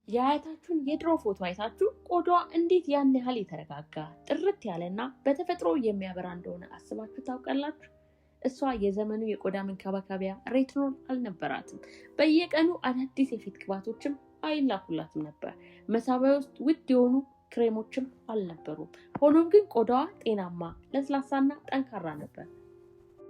የአያታችሁን የድሮ ፎቶ አይታችሁ ቆዳዋ እንዴት ያን ያህል የተረጋጋ ጥርት ያለና በተፈጥሮ የሚያበራ እንደሆነ አስባችሁ ታውቃላችሁ? እሷ የዘመኑ የቆዳ መንከባከቢያ ሬትኖል አልነበራትም። በየቀኑ አዳዲስ የፊት ቅባቶችም አይላኩላትም ነበር። መሳቢያ ውስጥ ውድ የሆኑ ክሬሞችም አልነበሩም። ሆኖም ግን ቆዳዋ ጤናማ፣ ለስላሳና ጠንካራ ነበር።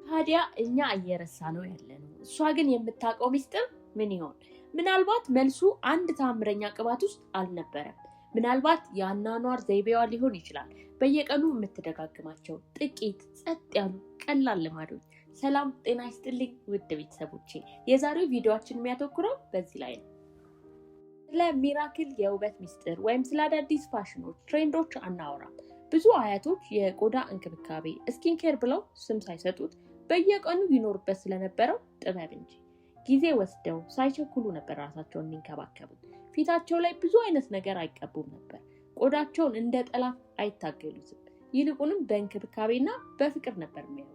ታዲያ እኛ እየረሳ ነው ያለነው። እሷ ግን የምታውቀው ሚስጥር ምን ይሆን? ምናልባት መልሱ አንድ ታምረኛ ቅባት ውስጥ አልነበረም። ምናልባት የአኗኗር ዘይቤዋ ሊሆን ይችላል። በየቀኑ የምትደጋግማቸው ጥቂት ጸጥ ያሉ ቀላል ልማዶች። ሰላም ጤና ይስጥልኝ ውድ ቤተሰቦቼ፣ የዛሬው ቪዲዮአችን የሚያተኩረው በዚህ ላይ ነው። ስለ ሚራክል የውበት ሚስጥር ወይም ስለ አዳዲስ ፋሽኖች፣ ትሬንዶች አናወራም። ብዙ አያቶች የቆዳ እንክብካቤ ስኪንኬር ብለው ስም ሳይሰጡት በየቀኑ ይኖሩበት ስለነበረው ጥበብ እንጂ ጊዜ ወስደው ሳይቸኩሉ ነበር ራሳቸውን የሚንከባከቡት። ፊታቸው ላይ ብዙ አይነት ነገር አይቀቡም ነበር። ቆዳቸውን እንደ ጠላት አይታገሉትም። ይልቁንም በእንክብካቤና በፍቅር ነበር የሚያዩት።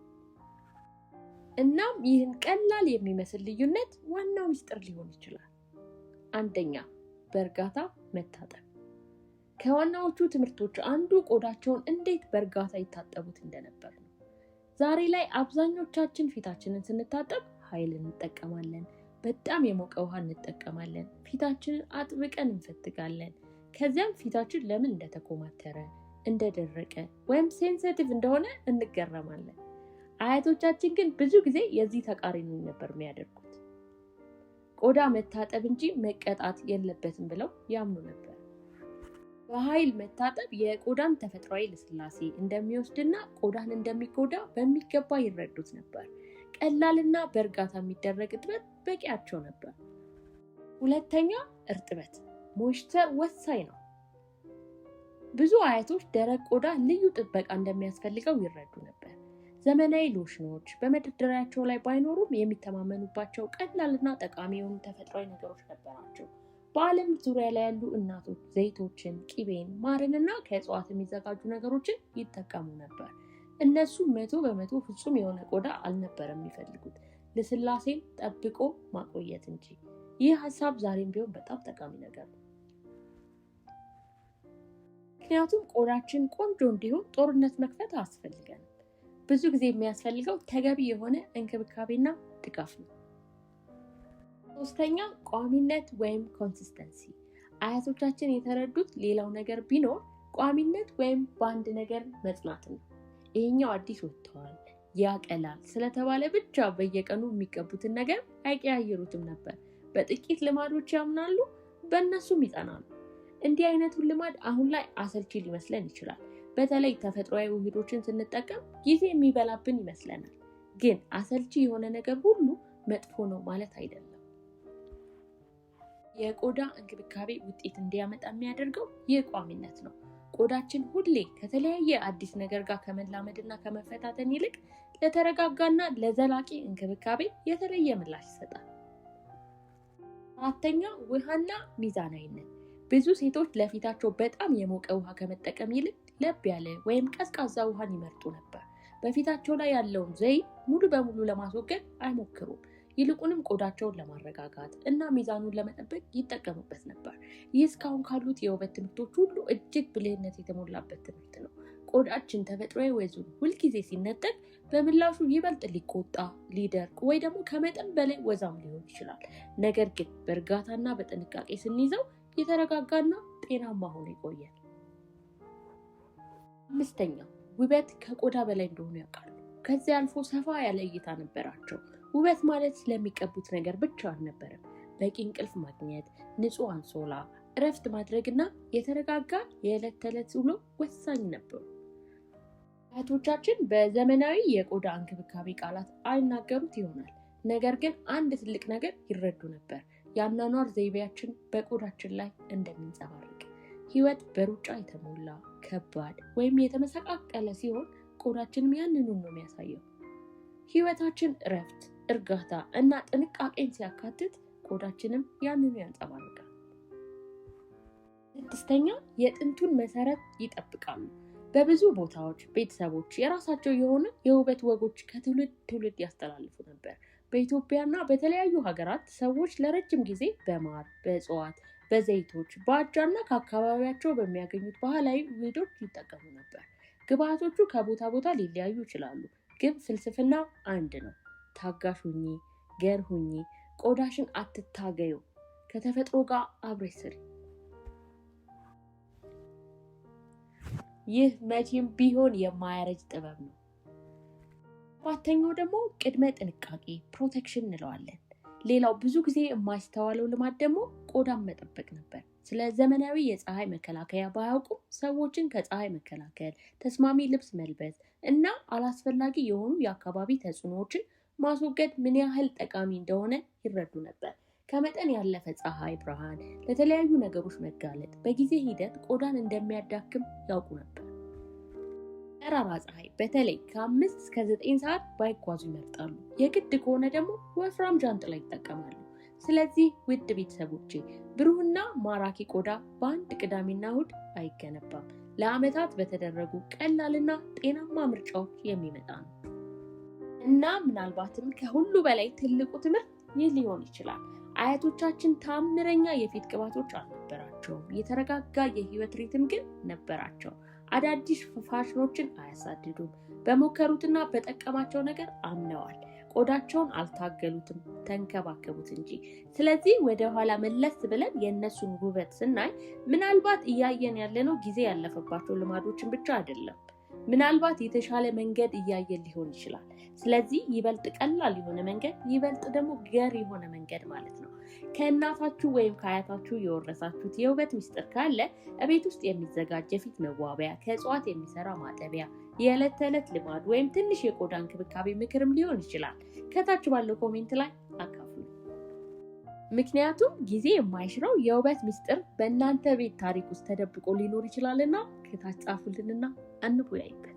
እናም ይህን ቀላል የሚመስል ልዩነት ዋናው ሚስጥር ሊሆን ይችላል። አንደኛ፣ በእርጋታ መታጠብ። ከዋናዎቹ ትምህርቶች አንዱ ቆዳቸውን እንዴት በእርጋታ ይታጠቡት እንደነበር ነው። ዛሬ ላይ አብዛኞቻችን ፊታችንን ስንታጠብ ኃይል እንጠቀማለን። በጣም የሞቀ ውሃ እንጠቀማለን። ፊታችንን አጥብቀን እንፈትጋለን። ከዚያም ፊታችን ለምን እንደተኮማተረ፣ እንደደረቀ ወይም ሴንሲቲቭ እንደሆነ እንገረማለን። አያቶቻችን ግን ብዙ ጊዜ የዚህ ተቃራኒ ነበር የሚያደርጉት። ቆዳ መታጠብ እንጂ መቀጣት የለበትም ብለው ያምኑ ነበር። በኃይል መታጠብ የቆዳን ተፈጥሯዊ ልስላሴ እንደሚወስድና ቆዳን እንደሚጎዳ በሚገባ ይረዱት ነበር። ቀላልና በእርጋታ የሚደረግ እጥበት በቂያቸው ነበር። ሁለተኛ፣ እርጥበት ሞይስቸር ወሳኝ ነው። ብዙ አያቶች ደረቅ ቆዳ ልዩ ጥበቃ እንደሚያስፈልገው ይረዱ ነበር። ዘመናዊ ሎሽኖች በመደርደሪያቸው ላይ ባይኖሩም የሚተማመኑባቸው ቀላልና ጠቃሚ የሆኑ ተፈጥሯዊ ነገሮች ነበራቸው። በዓለም ዙሪያ ላይ ያሉ እናቶች ዘይቶችን፣ ቂቤን፣ ማርንና ከእጽዋት የሚዘጋጁ ነገሮችን ይጠቀሙ ነበር። እነሱ 100% ፍጹም የሆነ ቆዳ አልነበረም የሚፈልጉት፣ ልስላሴን ጠብቆ ማቆየት እንጂ። ይህ ሀሳብ ዛሬም ቢሆን በጣም ጠቃሚ ነገር ነው። ምክንያቱም ቆዳችን ቆንጆ እንዲሆን ጦርነት መክፈት አያስፈልገንም። ብዙ ጊዜ የሚያስፈልገው ተገቢ የሆነ እንክብካቤና ድጋፍ ነው። ሶስተኛ፣ ቋሚነት ወይም ኮንሲስተንሲ። አያቶቻችን የተረዱት ሌላው ነገር ቢኖር ቋሚነት ወይም በአንድ ነገር መጽናት ነው። ይሄኛው አዲስ ወጥተዋል ያቀላል ስለተባለ ብቻ በየቀኑ የሚቀቡትን ነገር አይቀያየሩትም ነበር። በጥቂት ልማዶች ያምናሉ፣ በእነሱም ይጸናሉ። እንዲህ አይነቱን ልማድ አሁን ላይ አሰልቺ ሊመስለን ይችላል። በተለይ ተፈጥሯዊ ውህዶችን ስንጠቀም ጊዜ የሚበላብን ይመስለናል። ግን አሰልቺ የሆነ ነገር ሁሉ መጥፎ ነው ማለት አይደለም። የቆዳ እንክብካቤ ውጤት እንዲያመጣ የሚያደርገው ይህ ቋሚነት ነው። ቆዳችን ሁሌ ከተለያየ አዲስ ነገር ጋር ከመላመድና ከመፈታተን ይልቅ ለተረጋጋና ለዘላቂ እንክብካቤ የተለየ ምላሽ ይሰጣል። አራተኛ፣ ውሃና ሚዛናዊነት። ብዙ ሴቶች ለፊታቸው በጣም የሞቀ ውሃ ከመጠቀም ይልቅ ለብ ያለ ወይም ቀዝቃዛ ውሃን ይመርጡ ነበር። በፊታቸው ላይ ያለውን ዘይት ሙሉ በሙሉ ለማስወገድ አይሞክሩም። ይልቁንም ቆዳቸውን ለማረጋጋት እና ሚዛኑን ለመጠበቅ ይጠቀሙበት ነበር። ይህ እስካሁን ካሉት የውበት ትምህርቶች ሁሉ እጅግ ብልህነት የተሞላበት ትምህርት ነው። ቆዳችን ተፈጥሯዊ ወዙን ሁልጊዜ ሲነጠቅ በምላሹ ይበልጥ ሊቆጣ፣ ሊደርቅ ወይ ደግሞ ከመጠን በላይ ወዛም ሊሆን ይችላል። ነገር ግን በእርጋታና በጥንቃቄ ስንይዘው የተረጋጋና ጤናማ ሆኖ ይቆያል። አምስተኛ፣ ውበት ከቆዳ በላይ እንደሆነ ያውቃሉ። ከዚያ አልፎ ሰፋ ያለ እይታ ነበራቸው። ውበት ማለት ስለሚቀቡት ነገር ብቻ አልነበረም። በቂ እንቅልፍ ማግኘት፣ ንጹህ አንሶላ፣ እረፍት ማድረግና የተረጋጋ የዕለት ተዕለት ውሎ ወሳኝ ነበሩ። አያቶቻችን በዘመናዊ የቆዳ እንክብካቤ ቃላት አይናገሩት ይሆናል፣ ነገር ግን አንድ ትልቅ ነገር ይረዱ ነበር። የአኗኗር ዘይቤያችን በቆዳችን ላይ እንደሚንጸባረቅ። ህይወት በሩጫ የተሞላ ከባድ ወይም የተመሰቃቀለ ሲሆን ቆዳችንም ያንኑ ነው የሚያሳየው። ህይወታችን እረፍት፣ እርጋታ እና ጥንቃቄን ሲያካትት ቆዳችንም ያንኑ ያንጸባርቃል። ስድስተኛ፣ የጥንቱን መሰረት ይጠብቃሉ። በብዙ ቦታዎች ቤተሰቦች የራሳቸው የሆነ የውበት ወጎች ከትውልድ ትውልድ ያስተላልፉ ነበር። በኢትዮጵያና በተለያዩ ሀገራት ሰዎች ለረጅም ጊዜ በማር፣ በእጽዋት፣ በዘይቶች በአጃና ከአካባቢያቸው በሚያገኙት ባህላዊ ውህዶች ይጠቀሙ ነበር። ግብአቶቹ ከቦታ ቦታ ሊለያዩ ይችላሉ፣ ግን ፍልስፍናው አንድ ነው። ታጋሽ ሁኚ፣ ገር ሁኚ፣ ቆዳሽን አትታገዩ፣ ከተፈጥሮ ጋር አብረሽ ስሪ። ይህ መቼም ቢሆን የማያረጅ ጥበብ ነው። ሰባተኛው ደግሞ ቅድመ ጥንቃቄ ፕሮቴክሽን እንለዋለን። ሌላው ብዙ ጊዜ የማይስተዋለው ልማድ ደግሞ ቆዳን መጠበቅ ነበር። ስለ ዘመናዊ የፀሐይ መከላከያ ባያውቁም ሰዎችን ከፀሐይ መከላከል፣ ተስማሚ ልብስ መልበስ እና አላስፈላጊ የሆኑ የአካባቢ ተጽዕኖዎችን ማስወገድ ምን ያህል ጠቃሚ እንደሆነ ይረዱ ነበር። ከመጠን ያለፈ ፀሐይ ብርሃን ለተለያዩ ነገሮች መጋለጥ በጊዜ ሂደት ቆዳን እንደሚያዳክም ያውቁ ነበር። ጠራራ ፀሐይ በተለይ ከ5 እስከ 9 ሰዓት ባይጓዙ ይመርጣሉ። የግድ ከሆነ ደግሞ ወፍራም ጃንጥላ ይጠቀማሉ። ስለዚህ ውድ ቤተሰቦቼ ብሩህና ማራኪ ቆዳ በአንድ ቅዳሜና እሁድ አይገነባም። ለዓመታት በተደረጉ ቀላልና ጤናማ ምርጫዎች የሚመጣ ነው። እና ምናልባትም ከሁሉ በላይ ትልቁ ትምህርት ይህ ሊሆን ይችላል። አያቶቻችን ታምረኛ የፊት ቅባቶች አልነበራቸውም። የተረጋጋ የህይወት ሪትም ግን ነበራቸው። አዳዲስ ፋሽኖችን አያሳድዱም። በሞከሩትና በጠቀማቸው ነገር አምነዋል። ቆዳቸውን አልታገሉትም፣ ተንከባከቡት እንጂ። ስለዚህ ወደ ኋላ መለስ ብለን የእነሱን ውበት ስናይ ምናልባት እያየን ያለነው ጊዜ ያለፈባቸው ልማዶችን ብቻ አይደለም። ምናልባት የተሻለ መንገድ እያየን ሊሆን ይችላል። ስለዚህ ይበልጥ ቀላል የሆነ መንገድ፣ ይበልጥ ደግሞ ገር የሆነ መንገድ ማለት ነው። ከእናታችሁ ወይም ከአያታችሁ የወረሳችሁት የውበት ምስጢር ካለ እቤት ውስጥ የሚዘጋጅ የፊት መዋቢያ፣ ከእጽዋት የሚሰራ ማጠቢያ፣ የዕለት ተዕለት ልማድ ወይም ትንሽ የቆዳ እንክብካቤ ምክርም ሊሆን ይችላል። ከታች ባለው ኮሜንት ላይ አካፍሉ። ምክንያቱም ጊዜ የማይሽረው የውበት ምስጢር በእናንተ ቤት ታሪክ ውስጥ ተደብቆ ሊኖር ይችላልና ከታች ጻፉልንና አንወያይበት።